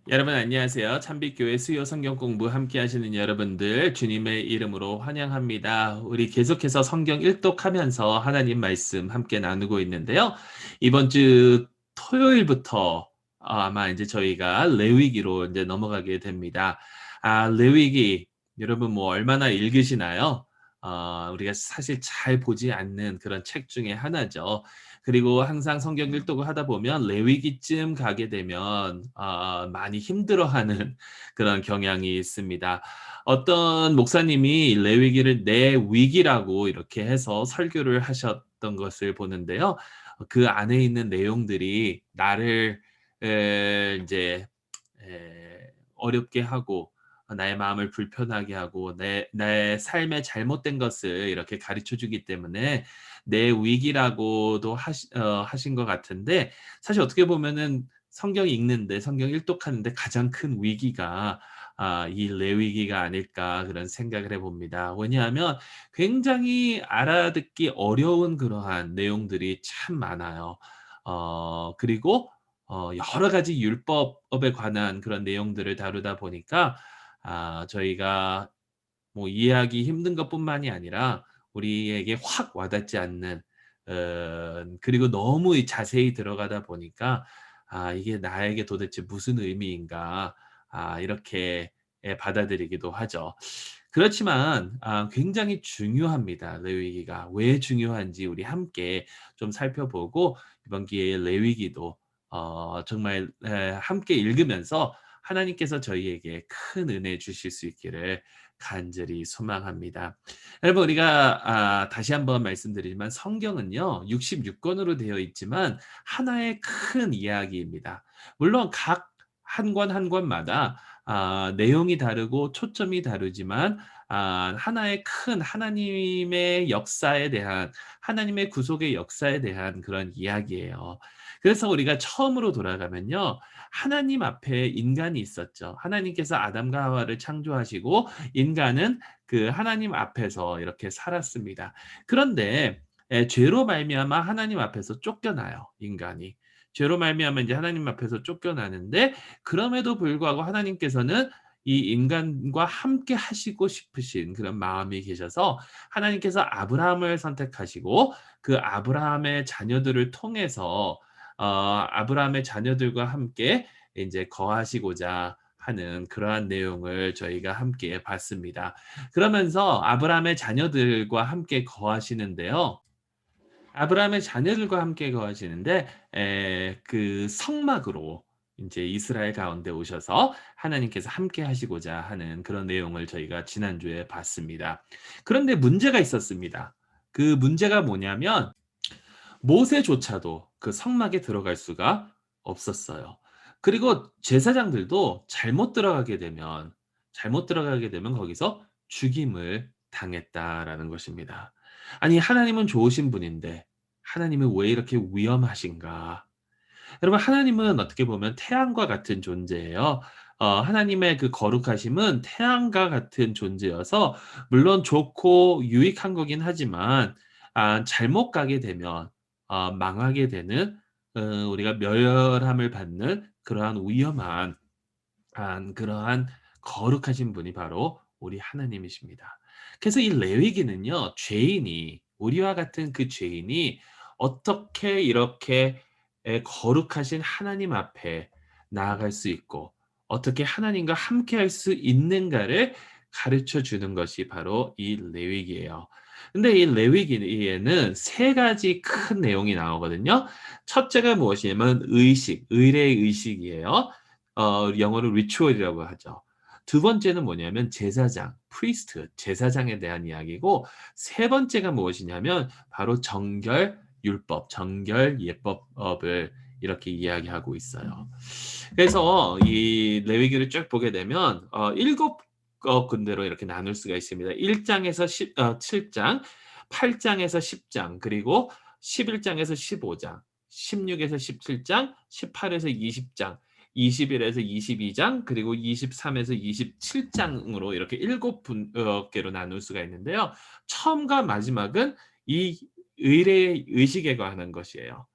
여러분 안녕하세요. 참빛교회 수요 성경 공부 함께 하시는 여러분들 주님의 이름으로 환영합니다. 우리 계속해서 성경 일독하면서 하나님 말씀 함께 나누고 있는데요. 이번 주 토요일부터 아마 이제 저희가 레위기로 이제 넘어가게 됩니다. 레위기 여러분 뭐 얼마나 읽으시나요? 우리가 사실 잘 보지 않는 그런 책 중에 하나죠. 그리고 항상 성경 일독을 하다 보면 레위기쯤 가게 되면 많이 힘들어하는 그런 경향이 있습니다. 어떤 목사님이 레위기를 내 위기라고 이렇게 해서 설교를 하셨던 것을 보는데요. 그 안에 있는 내용들이 나를 인제 어렵게 하고 나의 마음을 불편하게 하고 내 나의 삶의 잘못된 것을 이렇게 가르쳐 주기 때문에 내 위기라고도 하신 것 같은데 사실 어떻게 보면은 성경 읽는데 성경 일독하는데 가장 큰 위기가 이 레위기가 아닐까 그런 생각을 해 봅니다. 왜냐하면 굉장히 알아듣기 어려운 그러한 내용들이 참 많아요. 그리고 여러 가지 율법에 관한 그런 내용들을 다루다 보니까 저희가 뭐 이해하기 힘든 것뿐만이 아니라 우리에게 확 와닿지 않는 그리고 너무 이 자세히 들어가다 보니까 '이게 나에게 도대체 무슨 의미인가.' 이렇게 받아들이기도 하죠. 그렇지만 굉장히 중요합니다, 레위기가. 왜 중요한지 우리 함께 좀 살펴보고 이번 기회에 레위기도 정말 함께 읽으면서 하나님께서 저희에게 큰 은혜 주실 수 있기를 간절히 소망합니다. 여러분 우리가 다시 한번 말씀드리지만 성경은요 66권으로 되어 있지만 하나의 큰 이야기입니다. 물론 각 한 권 한 권마다 내용이 다르고 초점이 다르지만 하나의 큰 하나님의 역사에 대한 하나님의 구속의 역사에 대한 그런 이야기예요. 그래서 우리가 처음으로 돌아가면요. 하나님 앞에 인간이 있었죠. 하나님께서 아담과 하와를 창조하시고 인간은 그 하나님 앞에서 이렇게 살았습니다. 그런데 죄로 말미암아 하나님 앞에서 쫓겨나요, 인간이. 죄로 말미암아 인제 하나님 앞에서 쫓겨나는데 그럼에도 불구하고 하나님께서는 이 인간과 함께 하시고 싶으신 그런 마음이 계셔서 하나님께서 아브라함을 선택하시고 그 아브라함의 자녀들을 통해서 아브라함의 자녀들과 함께 인제 거하시고자 하는 그러한 내용을 저희가 함께 봤습니다. 그러면서 아브라함의 자녀들과 함께 거하시는데요. 아브라함의 자녀들과 함께 거하시는데 그 성막으로 인제 이스라엘 가운데 오셔서 하나님께서 함께 하시고자 하는 그런 내용을 저희가 지난주에 봤습니다. 그런데 문제가 있었습니다. 그 문제가 뭐냐면 모세조차도 그 성막에 들어갈 수가 없었어요. 그리고 제사장들도 잘못 들어가게 되면 거기서 죽임을 당했다라는 것입니다. 아니 하나님은 좋으신 분인데 하나님은 왜 이렇게 위험하신가? 여러분 하나님은 어떻게 보면 태양과 같은 존재예요. 하나님의 그 거룩하심은 태양과 같은 존재여서 물론 좋고 유익한 거긴 하지만 잘못 가게 되면 망하게 되는 우리가 멸함을 받는 그러한 위험한 그러한 거룩하신 분이 바로 우리 하나님이십니다. 그래서 이 레위기는요. 죄인이 우리와 같은 그 죄인이 어떻게 이렇게 거룩하신 하나님 앞에 나아갈 수 있고 어떻게 하나님과 함께할 수 있는가를 가르쳐 주는 것이 바로 이 레위기예요. 근데 이 레위기에는 세 가지 큰 내용이 나오거든요. 첫째가 무엇이냐면 의례의 의식이에요. 영어로 리추얼이라고 하죠. 두 번째는 뭐냐면 제사장, priest, 제사장에 대한 이야기고 세 번째가 무엇이냐면 바로 정결 율법, 정결 예법을 이렇게 이야기하고 있어요. 그래서 이 레위기를 쭉 보게 되면 7 군데로 이렇게 나눌 수가 있습니다. 1 장에서 7 장, 8 장에서 10장 그리고 11 장에서 15 장, 16 에서 17 장, 18 에서 20 장, 21 에서 22장 그리고 23 에서 27 장으로 이렇게 7 개로 나눌 수가 있는데요. 처음과 마지막은 이 의례의 의식에 관한 것이에요.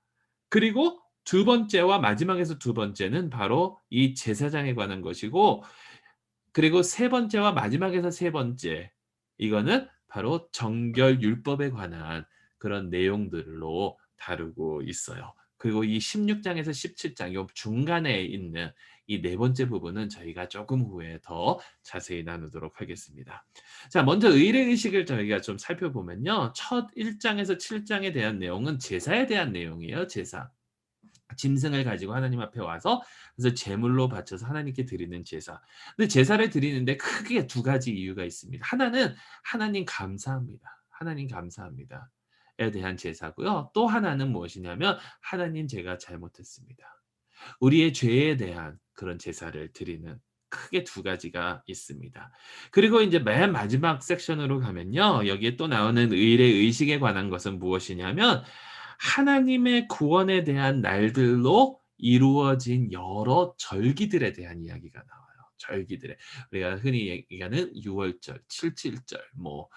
그리고 두 번째와 마지막에서 두 번째는 바로 이 제사장에 관한 것이고, 그리고 세 번째와 마지막에서 세 번째, 이거는 바로 정결 율법에 관한 그런 내용들로 다루고 있어요. 그리고 이 16 장에서 17장 요 중간에 있는 이 네 번째 부분은 저희가 조금 후에 더 자세히 나누도록 하겠습니다. 자, 먼저 의례 의식을 저희가 좀 살펴보면요. 첫 1 장에서 7 장에 대한 내용은 제사에 대한 내용이에요, 제사. 짐승을 가지고 하나님 앞에 와서 그래서 제물로 바쳐서 하나님께 드리는 제사. 근데 제사를 드리는데 크게 두 가지 이유가 있습니다. 하나는 하나님 감사합니다. 하나님 감사합니다. 에 대한 제사고요. 또 하나는 무엇이냐면 하나님 제가 잘못했습니다. 우리의 죄에 대한 그런 제사를 드리는 크게 두 가지가 있습니다. 그리고 이제 맨 마지막 섹션으로 가면요. 여기에 또 나오는 의례 의식에 관한 것은 무엇이냐면 하나님의 구원에 대한 날들로 이루어진 여러 절기들에 대한 이야기가 나와요. 절기들에. 우리가 흔히 얘기하는 유월절, 칠칠절 뭐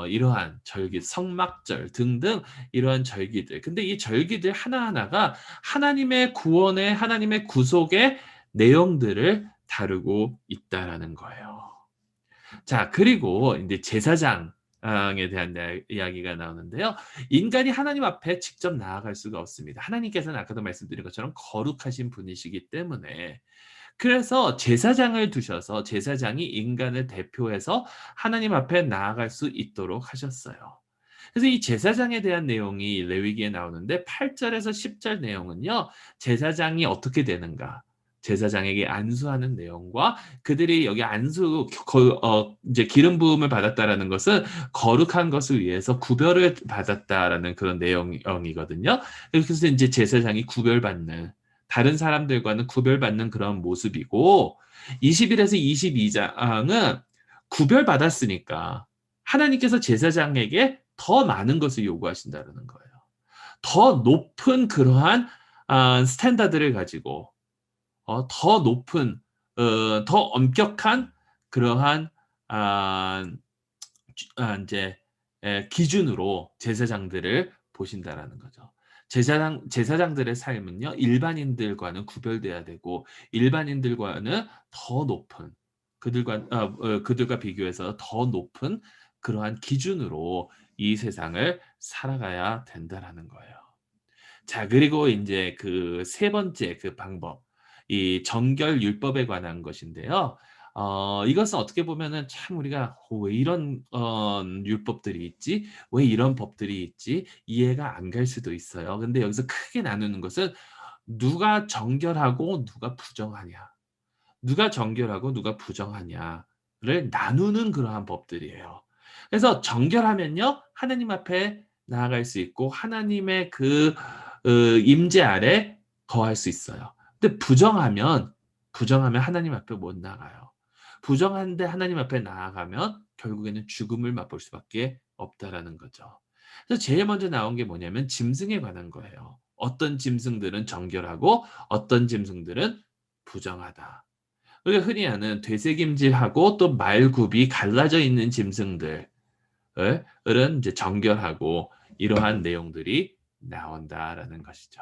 이러한 절기, 성막절 등등 이러한 절기들. 근데 이 절기들 하나하나가 하나님의 구원의 하나님의 구속의 내용들을 다루고 있다라는 거예요. 자, 그리고 인제 제사장에 대한 이야기가 나오는데요. 인간이 하나님 앞에 직접 나아갈 수가 없습니다. 하나님께서는 아까도 말씀드린 것처럼 거룩하신 분이시기 때문에 그래서 제사장을 두셔서 제사장이 인간을 대표해서 하나님 앞에 나아갈 수 있도록 하셨어요. 그래서 이 제사장에 대한 내용이 레위기에 나오는데 8 절에서 10절 내용은요. 제사장이 어떻게 되는가, 제사장에게 안수하는 내용과 그들이 여기 안수 이제 기름 부음을 받았다라는 것은 거룩한 것을 위해서 구별을 받았다라는 그런 내용이거든요. 그래서 인제 제사장이 구별받는, 다른 사람들과는 구별받는 그런 모습이고, 21 에서 22 장은 구별받았으니까 하나님께서 제사장에게 더 많은 것을 요구하신다라는 거예요. 더 높은 그러한 스탠다드를 가지고 더 높은 더 엄격한 그러한 아 인제 기준으로 제사장들을 보신다라는 거죠. 제사장들의 삶은요, 일반인들과는 구별돼야 되고 일반인들과는 더 높은, 그들과 비교해서 더 높은 그러한 기준으로 이 세상을 살아가야 된다라는 거예요. 자, 그리고 인제 그 세 번째 그 방법, 이 정결 율법에 관한 것인데요. 이것은 어떻게 보면은 참 우리가 '왜 이런 율법들이 있지? 왜 이런 법들이 있지?' 이해가 안 갈 수도 있어요. 근데 여기서 크게 나누는 것은 누가 정결하고 누가 부정하냐, 누가 정결하고 누가 부정하냐를 나누는 그러한 법들이에요. 그래서 정결하면요, 하나님 앞에 나아갈 수 있고 하나님의 그 임재 아래 거할 수 있어요. 근데 부정하면 하나님 앞에 못 나가요. 부정한데 하나님 앞에 나아가면 결국에는 죽음을 맛볼 수밖에 없다라는 거죠. 그래서 제일 먼저 나온 게 뭐냐면 짐승에 관한 거예요. 어떤 짐승들은 정결하고 어떤 짐승들은 부정하다. 우리가 흔히 아는 되새김질하고 또 말굽이 갈라져 있는 짐승들 을은 이제 정결하고 이러한 내용들이 나온다라는 것이죠.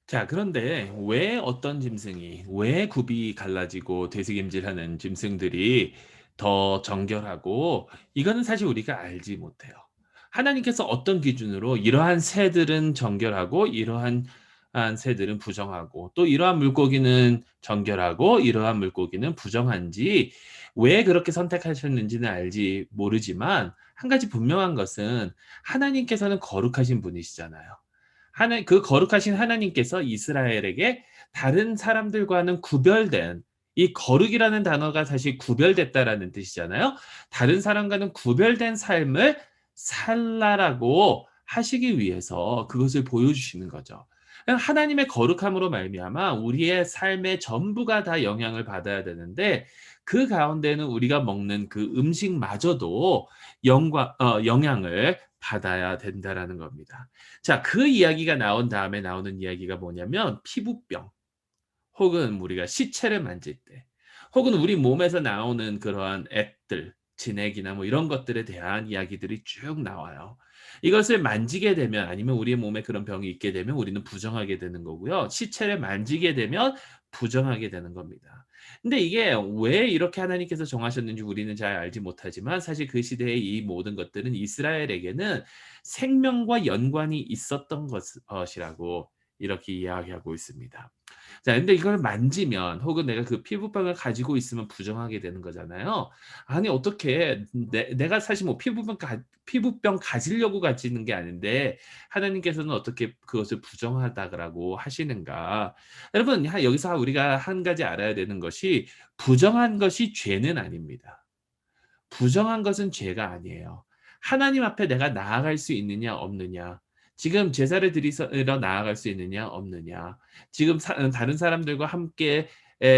자, 그런데 왜 어떤 짐승이, 왜 굽이 갈라지고 되새김질하는 짐승들이 더 정결하고, 이거는 사실 우리가 알지 못해요. 하나님께서 어떤 기준으로 이러한 새들은 정결하고 이러한 새들은 부정하고, 또 이러한 물고기는 정결하고 이러한 물고기는 부정한지 왜 그렇게 선택하셨는지는 알지 모르지만, 한 가지 분명한 것은 하나님께서는 거룩하신 분이시잖아요. 그 거룩하신 하나님께서 이스라엘에게 다른 사람들과는 구별된, 이 거룩이라는 단어가 사실 구별됐다라는 뜻이잖아요. 다른 사람과는 구별된 삶을 살라라고 하시기 위해서 그것을 보여주시는 거죠. 하나님의 거룩함으로 말미암아 우리의 삶의 전부가 다 영향을 받아야 되는데, 그 가운데는 우리가 먹는 그 음식마저도 영향을 받아야 된다라는 겁니다. 자, 그 이야기가 나온 다음에 나오는 이야기가 뭐냐면 피부병, 혹은 우리가 시체를 만질 때, 혹은 우리 몸에서 나오는 그러한 액들, 진액이나 뭐 이런 것들에 대한 이야기들이 쭉 나와요. 이것을 만지게 되면 아니면 우리의 몸에 그런 병이 있게 되면 우리는 부정하게 되는 거고요. 시체를 만지게 되면 부정하게 되는 겁니다. 근데 이게 왜 이렇게 하나님께서 정하셨는지 우리는 잘 알지 못하지만 사실 그 시대의 이 모든 것들은 이스라엘에게는 생명과 연관이 있었던 것이라고 이렇게 이야기하고 있습니다. 자, 근데 이걸 만지면 혹은 내가 그 피부병을 가지고 있으면 부정하게 되는 거잖아요. 아니 어떻게 내가 사실 뭐 피부병 가지려고 가지는 게 아닌데 하나님께서는 어떻게 그것을 부정하다라고 하시는가. 여러분 여기서 우리가 한 가지 알아야 되는 것이 부정한 것이 죄는 아닙니다. 부정한 것은 죄가 아니에요. 하나님 앞에 내가 나아갈 수 있느냐 없느냐. 지금 제사를 드리러 나아갈 수 있느냐 없느냐. 지금 다른 사람들과 함께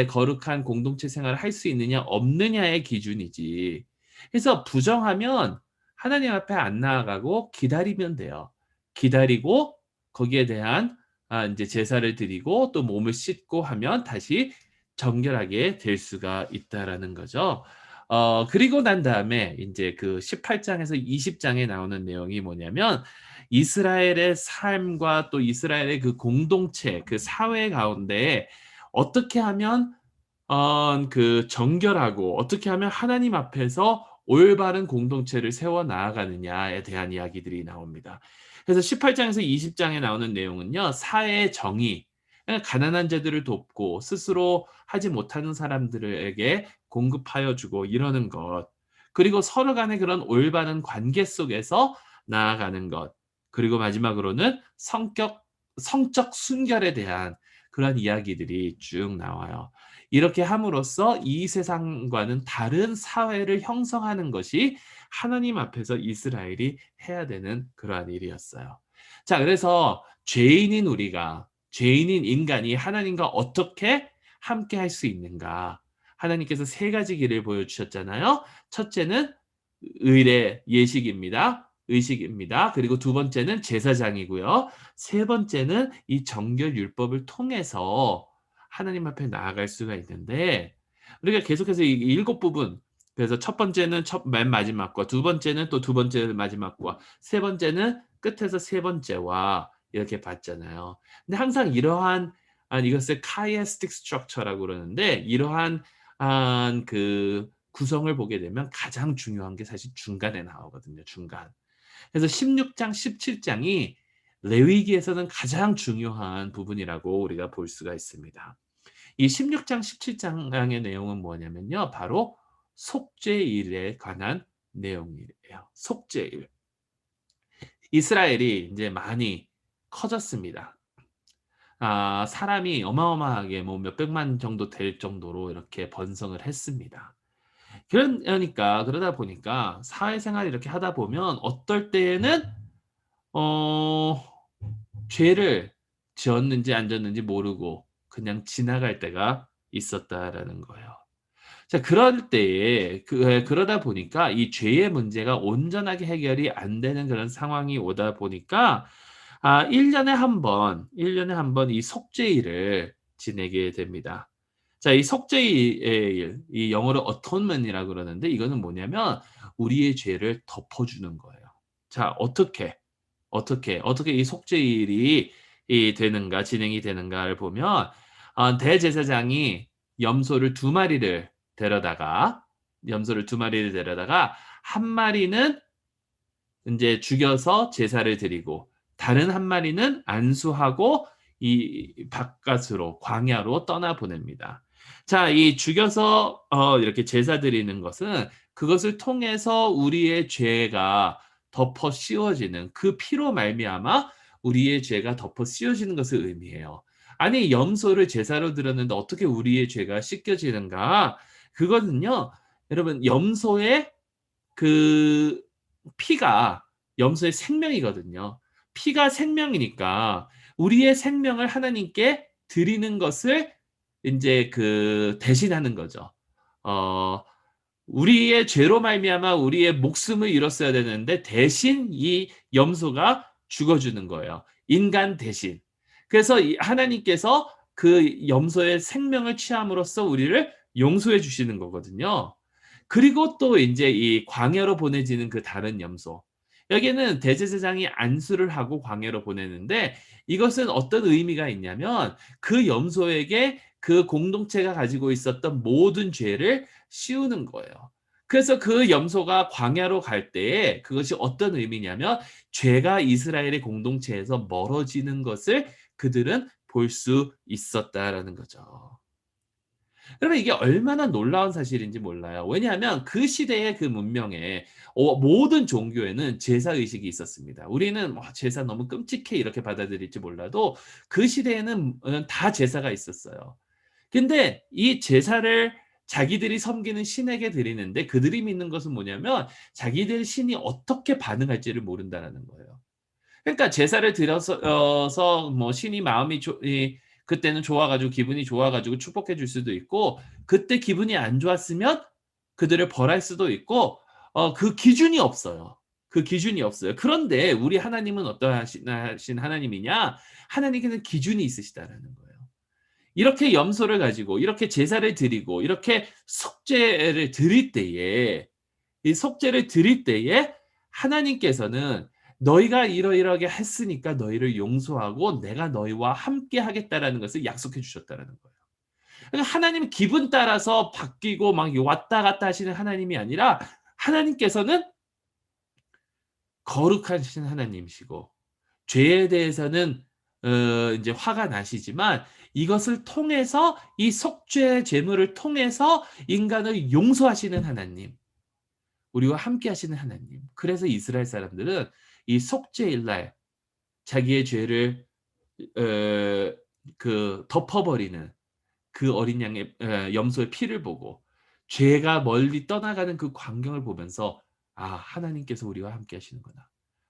거룩한 공동체 생활을 할 수 있느냐 없느냐의 기준이지. 그래서 부정하면 하나님 앞에 안 나아가고 기다리면 돼요. 기다리고 거기에 대한 인제 제사를 드리고 또 몸을 씻고 하면 다시 정결하게 될 수가 있다라는 거죠. 그리고 난 다음에 인제 그 18 장에서 20 장에 나오는 내용이 뭐냐면 이스라엘의 삶과 또 이스라엘의 그 공동체 그 사회 가운데 어떻게 하면 그 정결하고 어떻게 하면 하나님 앞에서 올바른 공동체를 세워 나아가느냐에 대한 이야기들이 나옵니다. 그래서 18 장에서 20 장에 나오는 내용은요. 사회의 정의, 가난한 자들을 돕고 스스로 하지 못하는 사람들에게 공급하여 주고 이러는 것. 그리고 서로 간의 그런 올바른 관계 속에서 나아가는 것. 그리고 마지막으로는 성적 순결에 대한 그런 이야기들이 쭉 나와요. 이렇게 함으로써 이 세상과는 다른 사회를 형성하는 것이 하나님 앞에서 이스라엘이 해야 되는 그러한 일이었어요. 자, 그래서 죄인인 인간이 하나님과 어떻게 함께 할 수 있는가? 하나님께서 세 가지 길을 보여주셨잖아요. 첫째는 의례, 예식입니다. 의식입니다. 그리고 두 번째는 제사장이고요. 세 번째는 이 정결 율법을 통해서 하나님 앞에 나아갈 수가 있는데 우리가 계속해서 이 일곱 부분 그래서 첫 번째는 맨 마지막과 두 번째는 또 두 번째 마지막과 세 번째는 끝에서 세 번째와 이렇게 봤잖아요. 근데 항상 이러한 이것을 chiastic structure라고 그러는데 이러한 그 구성을 보게 되면 가장 중요한 게 사실 중간에 나오거든요, 중간. 그래서 16 장, 17 장이 레위기에서는 가장 중요한 부분이라고 우리가 볼 수가 있습니다. 이 16 장, 17 장의 내용은 뭐냐면요. 바로 속죄일에 관한 내용이에요. 속죄일. 이스라엘이 인제 많이 커졌습니다. 사람이 어마어마하게 뭐 몇백만 정도 될 정도로 이렇게 번성을 했습니다. 그러다 보니까 사회생활을 이렇게 하다 보면 어떨 때에는 어 죄를 지었는지 안 지었는지 모르고 그냥 지나갈 때가 있었다라는 거예요. 자, 그럴 때에 그러다 보니까 이 죄의 문제가 온전하게 해결이 안 되는 그런 상황이 오다 보니까 1 년에 한 번, 1 년에 한 번 이 속죄일을 지내게 됩니다. 자, 이 속죄의 일, 이 영어로 atonement이라고 그러는데 이거는 뭐냐면 우리의 죄를 덮어 주는 거예요. 자, 어떻게 이 속죄일이 되는가 진행이 되는가를 보면 대제사장이 염소를 두 마리를 데려다가 염소를 두 마리를 데려다가 한 마리는 인제 죽여서 제사를 드리고 다른 한 마리는 안수하고 이 바깥으로 광야로 떠나 보냅니다. 자, 이 죽여서 이렇게 제사 드리는 것은 그것을 통해서 우리의 죄가 덮어 씌워지는 그 피로 말미암아 우리의 죄가 덮어 씌워지는 것을 의미해요. 아니 염소를 제사로 드렸는데 어떻게 우리의 죄가 씻겨지는가? 그거는요. 여러분 염소의 그 피가 염소의 생명이거든요. 피가 생명이니까 우리의 생명을 하나님께 드리는 것을 인제 그 대신하는 거죠. 어 우리의 죄로 말미암아 우리의 목숨을 잃었어야 되는데 대신 이 염소가 죽어 주는 거예요. 인간 대신. 그래서 이 하나님께서 그 염소의 생명을 취함으로써 우리를 용서해 주시는 거거든요. 그리고 또 인제 이 광야로 보내지는 그 다른 염소. 여기에는 대제사장이 안수를 하고 광야로 보내는데 이것은 어떤 의미가 있냐면 그 염소에게 그 공동체가 가지고 있었던 모든 죄를 씌우는 거예요. 그래서 그 염소가 광야로 갈 때에 그것이 어떤 의미냐면 죄가 이스라엘의 공동체에서 멀어지는 것을 그들은 볼 수 있었다라는 거죠. 여러분 이게 얼마나 놀라운 사실인지 몰라요. 왜냐하면 그 시대의 그 문명에 모든 종교에는 제사 의식이 있었습니다. 우리는 뭐 '제사 너무 끔찍해.' 이렇게 받아들일지 몰라도 그 시대에는 다 제사가 있었어요. 근데 이 제사를 자기들이 섬기는 신에게 드리는데 그들이 믿는 것은 뭐냐면 자기들 신이 어떻게 반응할지를 모른다라는 거예요. 그러니까 제사를 드려서 뭐 신이 마음이 그때는 좋아 가지고 기분이 좋아 가지고 축복해 줄 수도 있고 그때 기분이 안 좋았으면 그들을 벌할 수도 있고 그 기준이 없어요. 그 기준이 없어요. 그런데 우리 하나님은 어떠하신 하나님이냐? 하나님께는 기준이 있으시다라는 거예요. 이렇게 염소를 가지고 이렇게 제사를 드리고 이렇게 속죄를 드릴 때에 이 속죄를 드릴 때에 하나님께서는 "너희가 이러이러하게 했으니까 너희를 용서하고 내가 너희와 함께 하겠다."라는 것을 약속해 주셨다라는 거예요. 그러니까 하나님은 기분 따라서 바뀌고 막 왔다 갔다 하시는 하나님이 아니라 하나님께서는 거룩하신 하나님이시고 죄에 대해서는 인제 화가 나시지만 이것을 통해서 이 속죄 제물을 통해서 인간을 용서하시는 하나님, 우리와 함께 하시는 하나님. 그래서 이스라엘 사람들은 이 속죄일 날 자기의 죄를 어 덮어 버리는 그 어린 양의 염소의 피를 보고 죄가 멀리 떠나가는 그 광경을 보면서 '아 하나님께서 우리와 함께 하시는구나.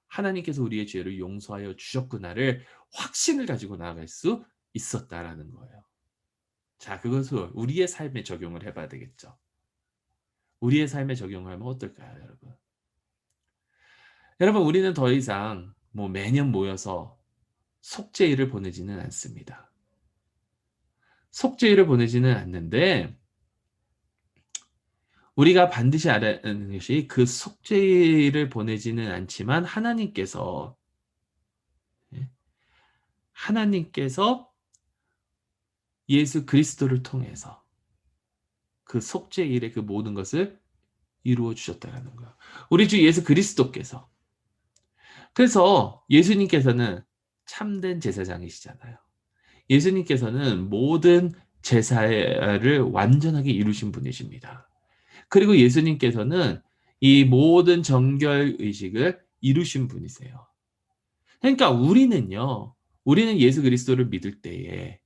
하나님께서 우리의 죄를 용서하여 주셨구나.'를 확신을 가지고 나아갈 수 있었다라는 거예요. 자 그것을 우리의 삶에 적용을 해 봐야 되겠죠. 우리의 삶에 적용을 하면 어떨까요 여러분? 여러분 우리는 더 이상 뭐 매년 모여서 속죄일을 보내지는 않습니다. 속죄일을 보내지는 않는데 우리가 반드시 알아야 하는 것이 그 속죄일을 보내지는 않지만 예 하나님께서 예수 그리스도를 통해서 그 속죄일의 그 모든 것을 이루어 주셨다라는 거예요. 우리 주 예수 그리스도께서 그래서 예수님께서는 참된 제사장이시잖아요. 예수님께서는 모든 제사를 완전하게 이루신 분이십니다. 그리고 예수님께서는 이 모든 정결 의식을 이루신 분이세요. 그러니까 우리는 예수 그리스도를 믿을 때에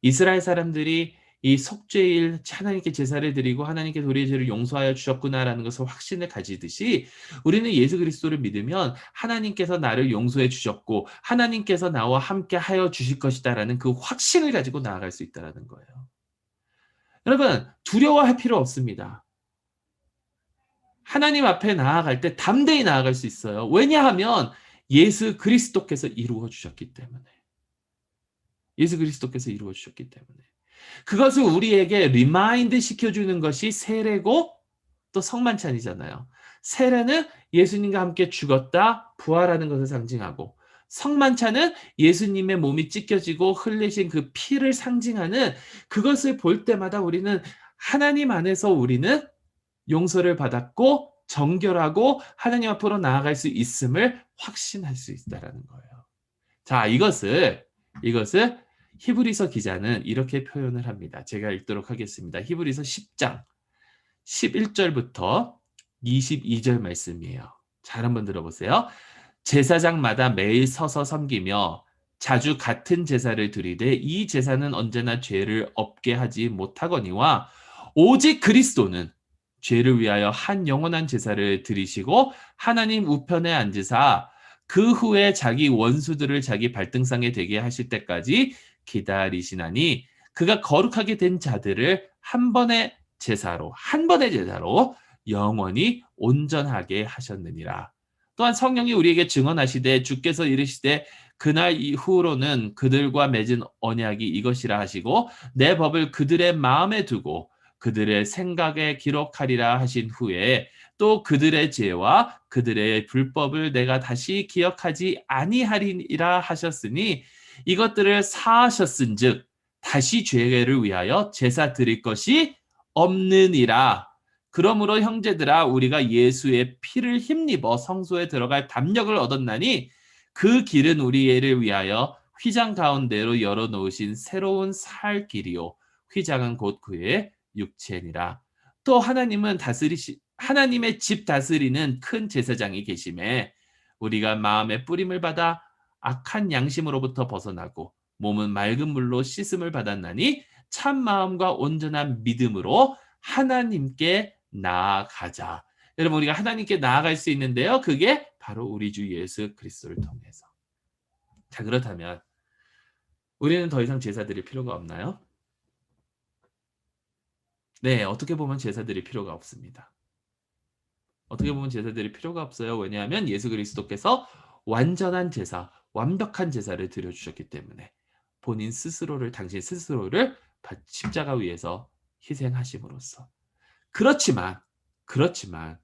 이스라엘 사람들이 이 속죄일 하나님께 제사를 드리고 '하나님께서 우리의 죄를 용서하여 주셨구나.'라는 것을 확신을 가지듯이 우리는 예수 그리스도를 믿으면 '하나님께서 나를 용서해 주셨고 하나님께서 나와 함께 하여 주실 것이다.'라는 그 확신을 가지고 나아갈 수 있다라는 거예요. 여러분 두려워할 필요 없습니다. 하나님 앞에 나아갈 때 담대히 나아갈 수 있어요. 왜냐하면 예수 그리스도께서 이루어 주셨기 때문에. 예수 그리스도께서 이루어 주셨기 때문에. 그것을 우리에게 리마인드 시켜주는 것이 세례고 또 성만찬이잖아요. 세례는 예수님과 함께 죽었다, 부활하는 것을 상징하고 성만찬은 예수님의 몸이 찢겨지고 흘리신 그 피를 상징하는 그것을 볼 때마다 우리는 하나님 안에서 우리는 용서를 받았고 정결하고 하나님 앞으로 나아갈 수 있음을 확신할 수 있다라는 거예요. 자, 이것을 히브리서 기자는 이렇게 표현을 합니다. 제가 읽도록 하겠습니다. 히브리서 10장 11절부터 22절 말씀이에요. 잘 한번 들어보세요. 제사장마다 매일 서서 섬기며 자주 같은 제사를 드리되 이 제사는 언제나 죄를 없게 하지 못하거니와 오직 그리스도는 죄를 위하여 한 영원한 제사를 드리시고 하나님 우편에 앉으사 그 후에 자기 원수들을 자기 발등상에 되게 하실 때까지 기다리시나니 그가 거룩하게 된 자들을 한 번의 제사로 영원히 온전하게 하셨느니라. 또한 성령이 우리에게 증언하시되 주께서 이르시되 그날 이후로는 그들과 맺은 언약이 이것이라 하시고 내 법을 그들의 마음에 두고 그들의 생각에 기록하리라 하신 후에 또 그들의 죄와 그들의 불법을 내가 다시 기억하지 아니하리라 하셨으니 이것들을 사하셨은즉 다시 죄를 위하여 제사 드릴 것이 없느니라. 그러므로 형제들아 우리가 예수의 피를 힘입어 성소에 들어갈 담력을 얻었나니 그 길은 우리를 위하여 휘장 가운데로 열어놓으신 새로운 살 길이요 휘장은 곧 그의 육체니라. 또 하나님의 집 다스리는 큰 제사장이 계심에 우리가 마음의 뿌림을 받아 악한 양심으로부터 벗어나고 몸은 맑은 물로 씻음을 받았나니 참 마음과 온전한 믿음으로 하나님께 나아가자. 여러분 우리가 하나님께 나아갈 수 있는데요. 그게 바로 우리 주 예수 그리스도를 통해서. 자, 그렇다면 우리는 더 이상 제사 드릴 필요가 없나요? 네, 어떻게 보면 제사 드릴 필요가 없습니다. 어떻게 보면 제사 드릴 필요가 없어요. 왜냐하면 예수 그리스도께서 완전한 제사, 완벽한 제사를 드려주셨기 때문에 당신 스스로를 십자가 위에서 희생하심으로써. 그렇지만, 그렇지만,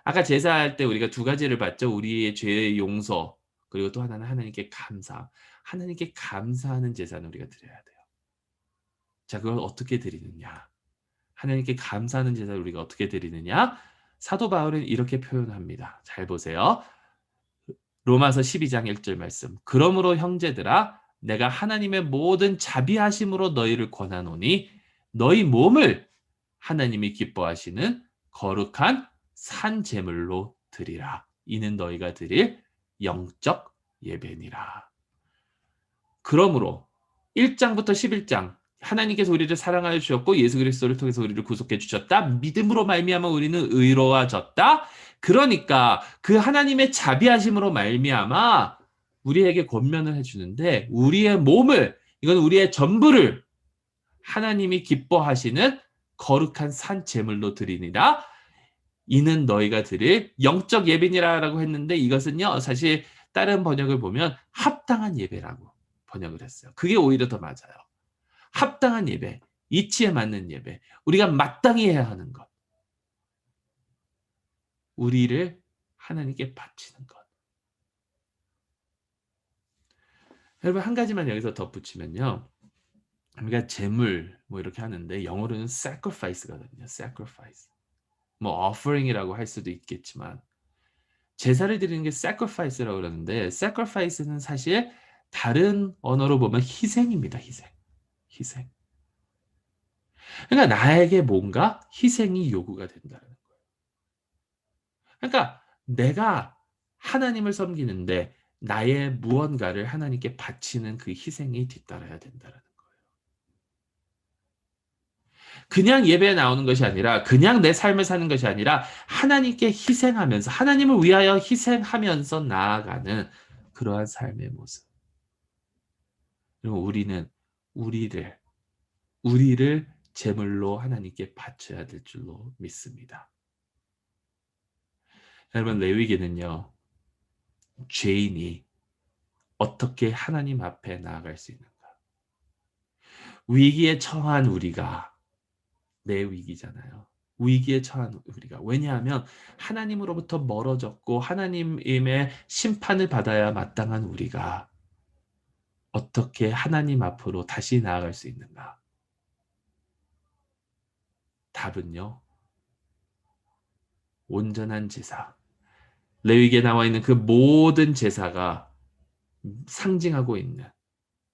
아까 제사할 때 우리가 두 가지를 봤죠. 우리의 죄의 용서, 그리고 또 하나는 하나님께 감사. 하나님께 감사하는 제사는 우리가 드려야 돼요. 자, 그걸 어떻게 드리느냐? 하나님께 감사하는 제사를 우리가 어떻게 드리느냐? 사도 바울은 이렇게 표현합니다. 잘 보세요. 로마서 12장 1절 말씀. 그러므로 형제들아 내가 하나님의 모든 자비하심으로 너희를 권하노니 너희 몸을 하나님이 기뻐하시는 거룩한 산 제물로 드리라. 이는 너희가 드릴 영적 예배니라. 그러므로 1장부터 11장 하나님께서 우리를 사랑하여 주셨고 예수 그리스도를 통해서 우리를 구속해 주셨다. 믿음으로 말미암아 우리는 의로워졌다. 그러니까 그 하나님의 자비하심으로 말미암아 우리에게 권면을 해주는데 우리의 몸을 이건 우리의 전부를 하나님이 기뻐하시는 거룩한 산 제물로 드리니라. 이는 너희가 드릴 영적 예배니라라고 했는데 이것은요 사실 다른 번역을 보면 합당한 예배라고 번역을 했어요. 그게 오히려 더 맞아요. 합당한 예배, 이치에 맞는 예배, 우리가 마땅히 해야 하는 것, 우리를 하나님께 바치는 것. 여러분 한 가지만 여기서 덧붙이면요. 우리가 제물 뭐 이렇게 하는데 영어로는 sacrifice거든요. sacrifice. 뭐 offering이라고 할 수도 있겠지만 제사를 드리는 게 sacrifice라고 그러는데 sacrifice는 사실 다른 언어로 보면 희생입니다. 희생. 희생. 그러니까 나에게 뭔가 희생이 요구가 된다는 거예요. 그러니까 내가 하나님을 섬기는데 나의 무언가를 하나님께 바치는 그 희생이 뒤따라야 된다는 거예요. 그냥 예배에 나오는 것이 아니라 그냥 내 삶을 사는 것이 아니라 하나님께 희생하면서 하나님을 위하여 희생하면서 나아가는 그러한 삶의 모습. 그리고 우리는 우리를 제물로 하나님께 바쳐야 될 줄로 믿습니다. 여러분 레위기는요. 죄인이 어떻게 하나님 앞에 나아갈 수 있는가? 위기에 처한 우리가 내 위기잖아요. 위기에 처한 우리가. 왜냐하면 하나님으로부터 멀어졌고 하나님의 심판을 받아야 마땅한 우리가 어떻게 하나님 앞으로 다시 나아갈 수 있는가? 답은요. 온전한 제사. 레위기에 나와 있는 그 모든 제사가 상징하고 있는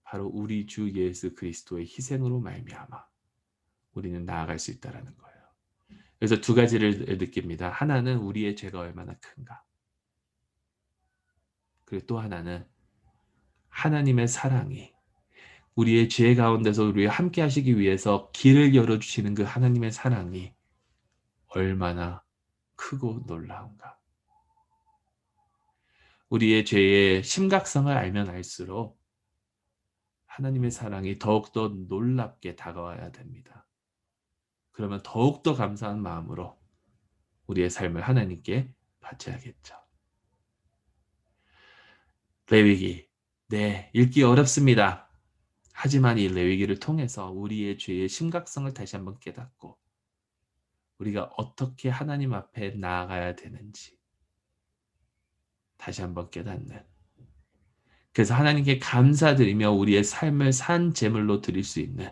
바로 우리 주 예수 그리스도의 희생으로 말미암아 우리는 나아갈 수 있다라는 거예요. 그래서 두 가지를 느낍니다. 하나는 우리의 죄가 얼마나 큰가. 그리고 또 하나는 하나님의 사랑이 우리의 죄 가운데서 우리와 함께 하시기 위해서 길을 열어주시는 그 하나님의 사랑이 얼마나 크고 놀라운가. 우리의 죄의 심각성을 알면 알수록 하나님의 사랑이 더욱더 놀랍게 다가와야 됩니다. 그러면 더욱더 감사한 마음으로 우리의 삶을 하나님께 바쳐야겠죠. 레위기, 네, 읽기 어렵습니다. 하지만 이 레위기를 통해서 우리의 죄의 심각성을 다시 한번 깨닫고 우리가 어떻게 하나님 앞에 나아가야 되는지 다시 한번 깨닫는, 그래서 하나님께 감사드리며 우리의 삶을 산 제물로 드릴 수 있는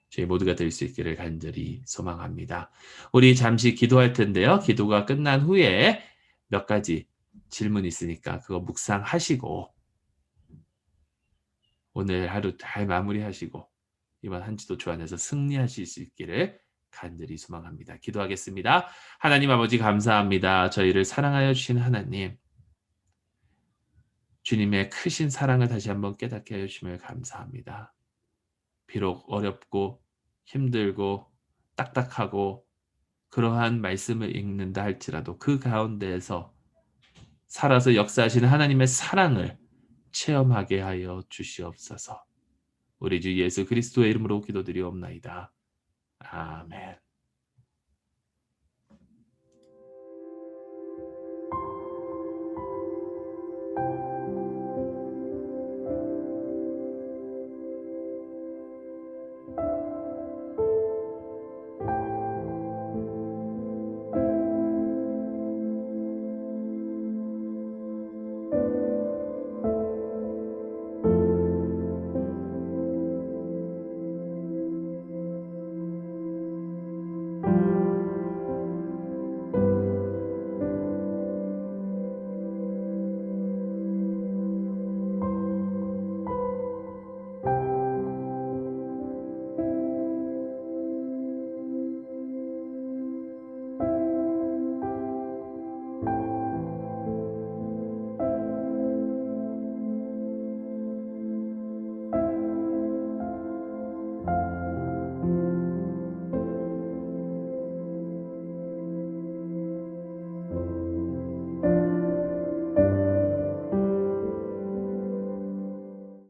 저희 모두가 될 수 있기를 간절히 소망합니다. 우리 잠시 기도할 텐데요. 기도가 끝난 후에 몇 가지 질문 있으니까 그거 묵상하시고 오늘 하루 잘 마무리하시고 이번 한 주도 주 안에서 승리하실 수 있기를 간절히 소망합니다. 기도하겠습니다. 하나님 아버지 감사합니다. 저희를 사랑하여 주신 하나님, 주님의 크신 사랑을 다시 한번 깨닫게 하여 주심을 감사합니다. 비록 어렵고 힘들고 딱딱하고 그러한 말씀을 읽는다 할지라도 그 가운데에서 살아서 역사하시는 하나님의 사랑을 체험하게 하여 주시옵소서. 우리 주 예수 그리스도의 이름으로 기도드리옵나이다. 아멘.